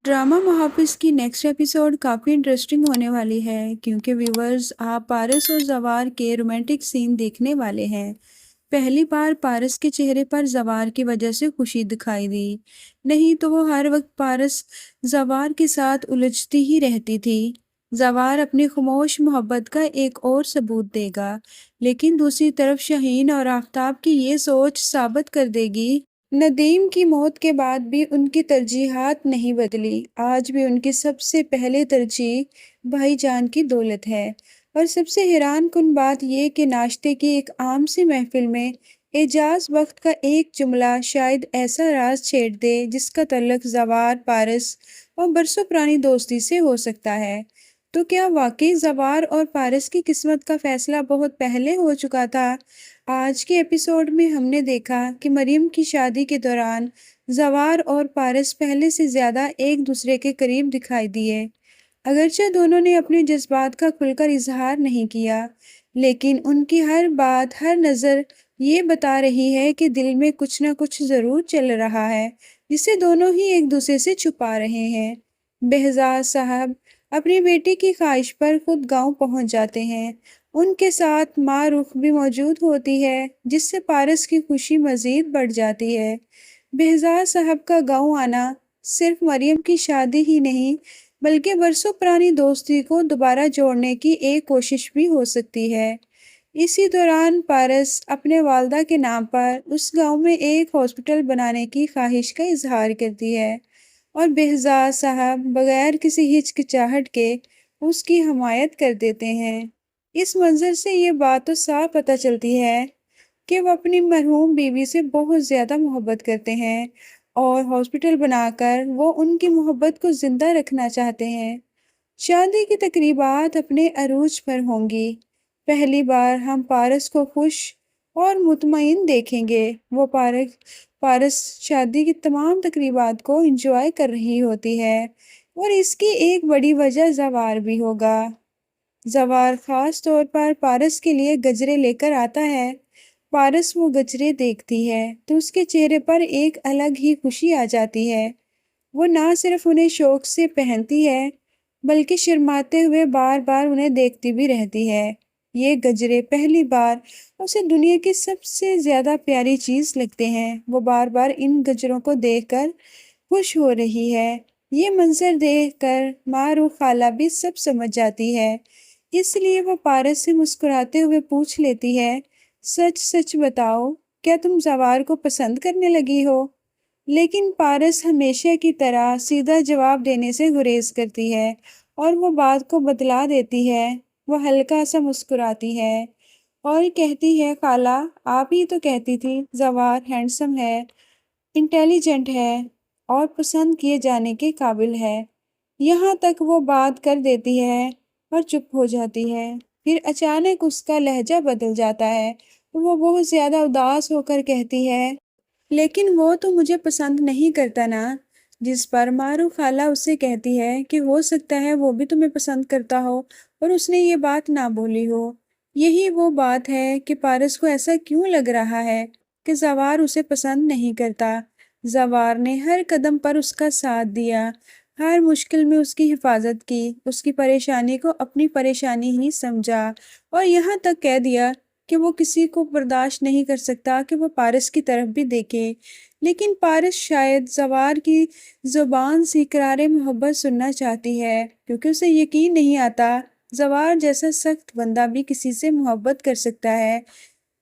Drama मुहाफिज की next episode काफ़ी interesting होने वाली है क्योंकि व्यूवर्स आप पारस और जवार के रोमांटिक सीन देखने वाले हैं। पहली बार पारस के चेहरे पर जवार की वजह से खुशी दिखाई दी। नहीं तो वो हर वक्त पारस जवार के साथ उलझती ही रहती थी। जवार अपनी खामोश मोहब्बत का एक और सबूत देगा, लेकिन दूसरी तरफ शाहीन और आफताब की ये सोच साबित कर देगी नदीम की मौत के बाद भी उनकी तरजीहात नहीं बदली। आज भी उनकी सबसे पहले तरजीह भाईजान की दौलत है। और सबसे हैरान कुन बात यह कि नाश्ते की एक आम सी महफिल में एजाज वक्त का एक जुमला शायद ऐसा राज छेड़ दे जिसका तल्लक जवार, पारस और बरसों पुरानी दोस्ती से हो सकता है। तो क्या वाकई जवार और पारस की किस्मत का फैसला बहुत पहले हो चुका था? आज के एपिसोड में हमने देखा कि मरियम की शादी के दौरान जवार और पारस पहले से ज़्यादा एक दूसरे के करीब दिखाई दिए। अगरचे दोनों ने अपने जज्बात का खुलकर इजहार नहीं किया, लेकिन उनकी हर बात, हर नज़र ये बता रही है कि दिल में कुछ ना कुछ ज़रूर चल रहा है, जिसे दोनों ही एक दूसरे से छुपा रहे हैं। बेहजाद साहब अपनी बेटी की ख्वाहिश पर खुद गांव पहुंच जाते हैं। उनके साथ माँ रुख भी मौजूद होती है, जिससे पारस की खुशी मज़ीद बढ़ जाती है। बेहजाद साहब का गांव आना सिर्फ मरियम की शादी ही नहीं, बल्कि बरसों पुरानी दोस्ती को दोबारा जोड़ने की एक कोशिश भी हो सकती है। इसी दौरान पारस अपने वालदा के नाम पर उस गांव में एक हॉस्पिटल बनाने की ख्वाहिश का इजहार करती है और बेहजाद साहब बगैर किसी हिचकिचाहट के उसकी हमायत कर देते हैं। इस मंजर से ये बात तो साफ पता चलती है कि वो अपनी मरहूम बीवी से बहुत ज़्यादा मोहब्बत करते हैं और हॉस्पिटल बनाकर वो उनकी मोहब्बत को ज़िंदा रखना चाहते हैं। शादी की तकरीबात अपने अरूज पर होंगी। पहली बार हम पारस को खुश और मुतमईन देखेंगे। वो पारस शादी की तमाम तकरीबात को एंजॉय कर रही होती है और इसकी एक बड़ी वजह जवार भी होगा। जवार खास तौर पर पारस के लिए गजरे लेकर आता है। पारस वो गजरे देखती है तो उसके चेहरे पर एक अलग ही खुशी आ जाती है। वो ना सिर्फ उन्हें शौक से पहनती है, बल्कि शर्माते हुए बार बार उन्हें देखती भी रहती है। ये गजरे पहली बार उसे दुनिया की सबसे ज्यादा प्यारी चीज लगते हैं। वो बार बार इन गजरों को देखकर खुश हो रही है। ये मंजर देखकर मारू खाला भी सब समझ जाती है, इसलिए वो पारस से मुस्कुराते हुए पूछ लेती है, सच सच बताओ, क्या तुम जवार को पसंद करने लगी हो? लेकिन पारस हमेशा की तरह सीधा जवाब देने से गुरेज करती है और वो बात को बदला देती है। वो हल्का सा मुस्कुराती है और कहती है, खाला आप ही तो कहती थी जवार हैंडसम है, इंटेलिजेंट है और पसंद किए जाने के काबिल है। यहाँ तक वो बात कर देती है और चुप हो जाती है। फिर अचानक उसका लहजा बदल जाता है। वो बहुत ज्यादा उदास होकर कहती है, लेकिन वो तो मुझे पसंद नहीं करता ना। जिस पर मारू खाला उससे कहती है कि हो सकता है वो भी तुम्हें पसंद करता हो और उसने ये बात ना बोली हो। यही वो बात है कि पारस को ऐसा क्यों लग रहा है कि जवार उसे पसंद नहीं करता। जवार ने हर कदम पर उसका साथ दिया, हर मुश्किल में उसकी हिफाजत की, उसकी परेशानी को अपनी परेशानी ही समझा और यहाँ तक कह दिया कि वो किसी को बर्दाश्त नहीं कर सकता कि वो पारस की तरफ भी देखे। लेकिन पारस शायद जवार की जुबान से इकरार मोहब्बत सुनना चाहती है, क्योंकि उसे यकीन नहीं आता जवार जैसा सख्त बंदा भी किसी से मोहब्बत कर सकता है।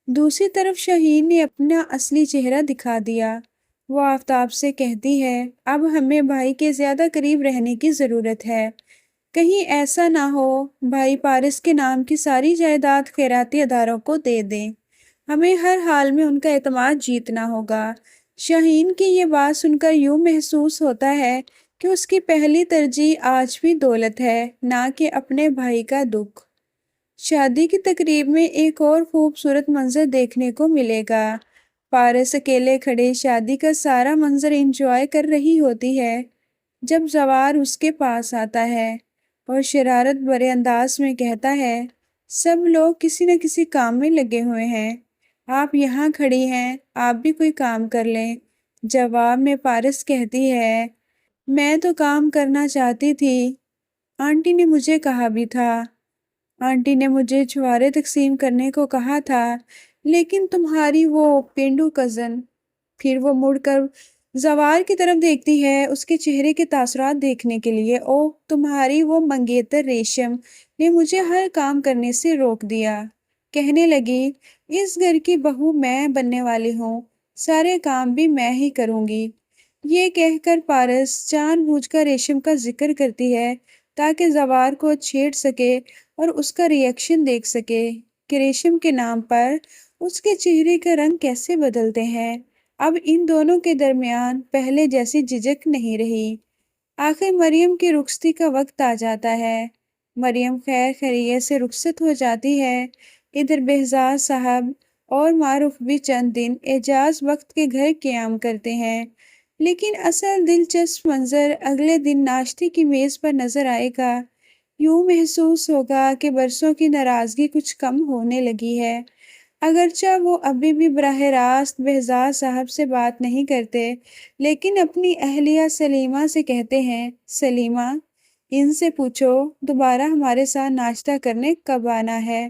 दूसरी तरफ शाहीन ने अपना असली चेहरा दिखा दिया। वो आफताब से कहती है, अब हमें भाई के ज्यादा करीब रहने की जरूरत है। कहीं ऐसा ना हो भाई पारस के नाम की सारी जायदाद खैराती अदारों को दे दें। हमें हर हाल में उनका एतमाद जीतना होगा। शाहीन की ये बात सुनकर यूं महसूस होता है कि उसकी पहली तरजीह आज भी दौलत है, ना कि अपने भाई का दुख। शादी की तकरीब में एक और खूबसूरत मंजर देखने को मिलेगा। पारस अकेले खड़े शादी का सारा मंजर एंजॉय कर रही होती है जब जवार उसके पास आता है और शरारत भरे अंदाज में कहता है, सब लोग किसी न किसी काम में लगे हुए हैं, आप यहाँ खड़ी हैं, आप भी कोई काम कर लें। जवाब में पारस कहती है, میں تو کام کرنا چاہتی تھی، آنٹی نے مجھے کہا بھی تھا۔ آنٹی نے مجھے چھوارے تقسیم کرنے کو کہا تھا، لیکن تمہاری وہ پینڈو کزن۔ پھر وہ مڑ کر زوار کی طرف دیکھتی ہے، اس کے چہرے کے تاثرات دیکھنے کے لیے۔ اوہ، تمہاری وہ منگیتر ریشم نے مجھے ہر کام کرنے سے روک دیا۔ کہنے لگی، اس گھر کی بہو میں بننے والی ہوں، سارے کام بھی میں ہی کروں گی۔ یہ کہہ کر پارس جان بوجھ کر ریشم کا ذکر کرتی ہے تاکہ زوار کو چھیڑ سکے اور اس کا ری ایکشن دیکھ سکے کہ ریشم کے نام پر اس کے چہرے کا رنگ کیسے بدلتے ہیں۔ اب ان دونوں کے درمیان پہلے جیسی جھجک نہیں رہی۔ آخر مریم کی رخصتی کا وقت آ جاتا ہے۔ مریم خیر خیریت سے رخصت ہو جاتی ہے۔ ادھر بہزاد صاحب اور معروف بھی چند دن اعجاز وقت کے گھر قیام کرتے ہیں، لیکن اصل دلچسپ منظر اگلے دن ناشتے کی میز پر نظر آئے گا۔ یوں محسوس ہوگا کہ برسوں کی ناراضگی کچھ کم ہونے لگی ہے۔ اگرچہ وہ ابھی بھی براہ راست بہزاد صاحب سے بات نہیں کرتے، لیکن اپنی اہلیہ سلیمہ سے کہتے ہیں، سلیمہ، ان سے پوچھو دوبارہ ہمارے ساتھ ناشتہ کرنے کب آنا ہے؟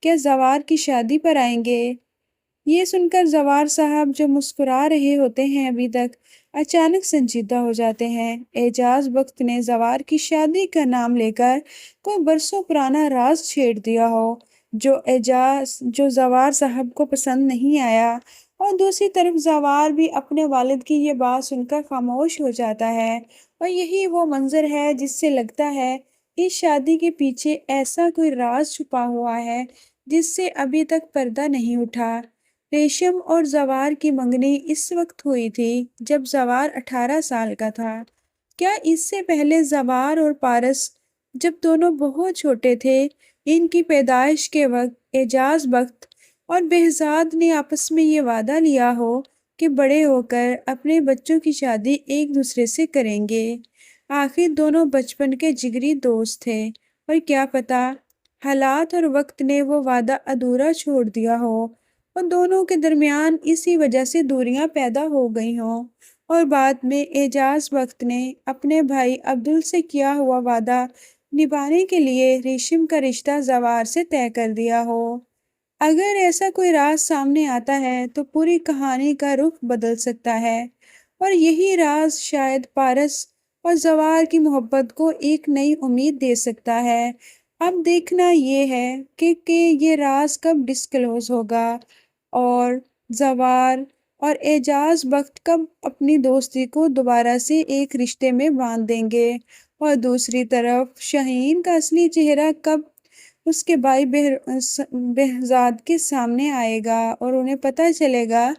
کیا زوار کی شادی پر آئیں گے؟ یہ سن کر زوار صاحب جو مسکرا رہے ہوتے ہیں ابھی تک، اچانک سنجیدہ ہو جاتے ہیں۔ اعجاز بخت نے زوار کی شادی کا نام لے کر کوئی برسوں پرانا راز چھیڑ دیا ہو جو زوار صاحب کو پسند نہیں آیا، اور دوسری طرف زوار بھی اپنے والد کی یہ بات سن کر خاموش ہو جاتا ہے، اور یہی وہ منظر ہے جس سے لگتا ہے اس شادی کے پیچھے ایسا کوئی راز چھپا ہوا ہے جس سے ابھی تک پردہ نہیں اٹھا۔ ریشم اور زوار کی منگنی اس وقت ہوئی تھی جب زوار 18 سال کا تھا۔ کیا اس سے پہلے زوار اور پارس جب دونوں بہت چھوٹے تھے، ان کی پیدائش کے وقت اعجاز بخت اور بہزاد نے آپس میں یہ وعدہ لیا ہو کہ بڑے ہو کر اپنے بچوں کی شادی ایک دوسرے سے کریں گے؟ آخر دونوں بچپن کے جگری دوست تھے، اور کیا پتہ حالات اور وقت نے وہ وعدہ ادھورا چھوڑ دیا ہو اور دونوں کے درمیان اسی وجہ سے دوریاں پیدا ہو گئی ہوں، اور بعد میں اعجاز بخت نے اپنے بھائی عبدل سے کیا ہوا وعدہ نبھانے کے لیے ریشم کا رشتہ زوار سے طے کر دیا ہو۔ اگر ایسا کوئی راز سامنے آتا ہے تو پوری کہانی کا رخ بدل سکتا ہے، اور یہی راز شاید پارس اور زوار کی محبت کو ایک نئی امید دے سکتا ہے۔ اب دیکھنا یہ ہے کہ یہ راز کب ڈسکلوز ہوگا، اور زوار اور اعجاز بخت کب اپنی دوستی کو دوبارہ سے ایک رشتے میں باندھ دیں گے، اور دوسری طرف شاہین کا اصلی چہرہ کب اس کے بھائی بہزاد کے سامنے آئے گا، اور انہیں پتہ چلے گا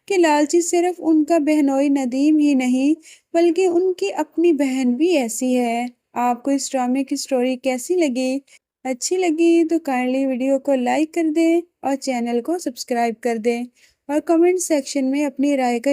کہ لالچی صرف ان کا بہنوئی ندیم ہی نہیں بلکہ ان کی اپنی بہن بھی ایسی ہے۔ آپ کو اس ڈرامے کی سٹوری کیسی لگی؟ اچھی لگی تو کائنڈلی ویڈیو کو لائک کر دیں اور چینل کو سبسکرائب کر دیں، اور کمنٹ سیکشن میں اپنی رائے کا